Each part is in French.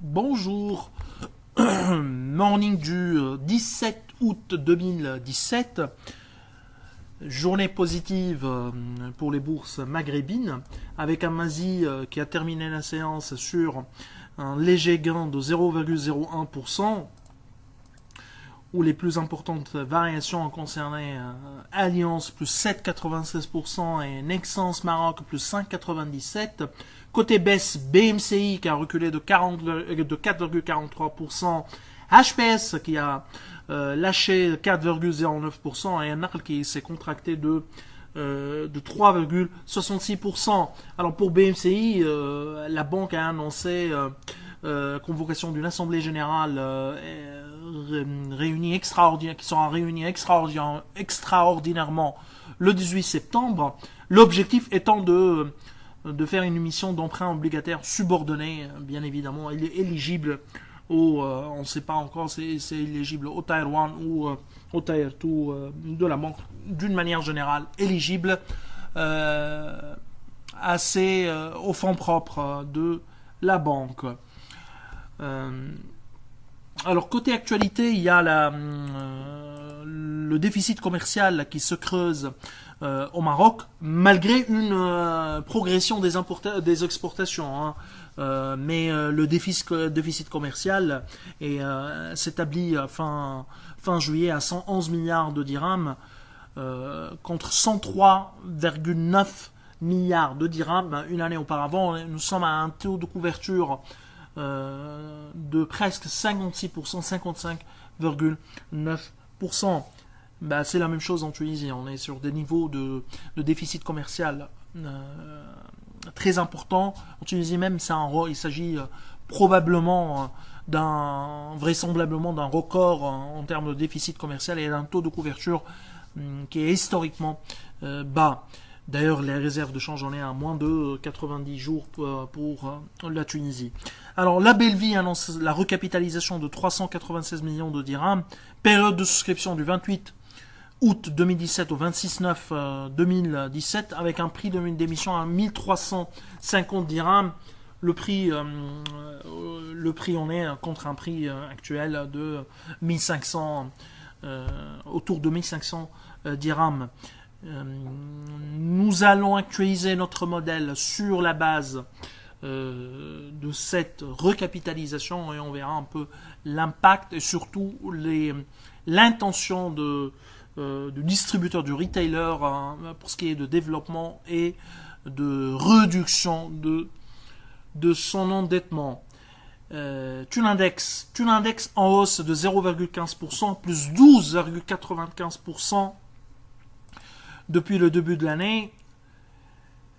Bonjour, morning du 17 août 2017, journée positive pour les bourses maghrébines, avec un Mazi qui a terminé la séance sur un léger gain de 0,01%, où les plus importantes variations ont concerné Alliance plus 7,96% et Nexens Maroc plus 5,97%. Côté baisse, BMCI qui a reculé de 4,43%, HPS qui a lâché 4,09% et NARL qui s'est contracté de 3,66%. Alors pour BMCI, la banque a annoncé convocation d'une assemblée générale réunie extraordinaire, qui sera réunie extraordinairement le 18 septembre. L'objectif étant de faire une émission d'emprunt obligataire subordonné, bien évidemment, éligible on ne sait pas encore si c'est éligible au Tier 1 ou au Tier 2 de la banque, d'une manière générale, éligible aux fonds propres de la banque. Alors côté actualité, il y a le déficit commercial qui se creuse au Maroc, malgré une progression des exportations. Mais le déficit commercial s'établit fin juillet à 111 milliards de dirhams contre 103,9 milliards de dirhams une année auparavant. Nous sommes à un taux de couverture de presque 56%, 55,9%. C'est la même chose en Tunisie. On est sur des niveaux de déficit commercial très importants. En Tunisie même, il s'agit vraisemblablement d'un record en termes de déficit commercial et d'un taux de couverture qui est historiquement bas. D'ailleurs, les réserves de change en est à moins de 90 jours pour la Tunisie. Alors, la Belvie annonce la recapitalisation de 396 millions de dirhams. Période de souscription du 28 août 2017 au 26/9 2017 avec un prix d'émission à 1350 dirhams. Le prix on est contre un prix actuel de 1500, autour de 1500 dirhams. Nous allons actualiser notre modèle sur la base de cette recapitalisation et on verra un peu l'impact et surtout l'intention du distributeur, du retailer pour ce qui est de développement et de réduction de son endettement. Tunindex en hausse de 0,15%, plus 12,95% depuis le début de l'année.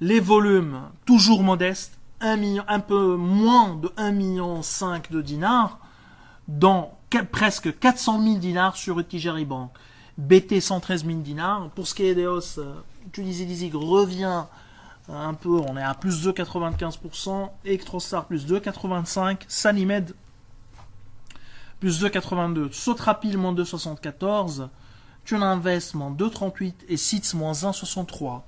Les volumes toujours modestes, un peu moins de 1,5 million de dinars, dont presque 400 000 dinars sur Tijari Bank. BT 113 000 dinars. Pour ce qui est des hausses, Tunisie Leasing revient un peu, on est à plus de 95%, Electrostar plus 2,85%, Sanimed plus 2,82%, Sotrapil moins 2,74%, Tuninvest moins 2,38% et SITS moins 1,63%.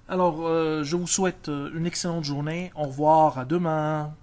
Alors, je vous souhaite une excellente journée. Au revoir, à demain.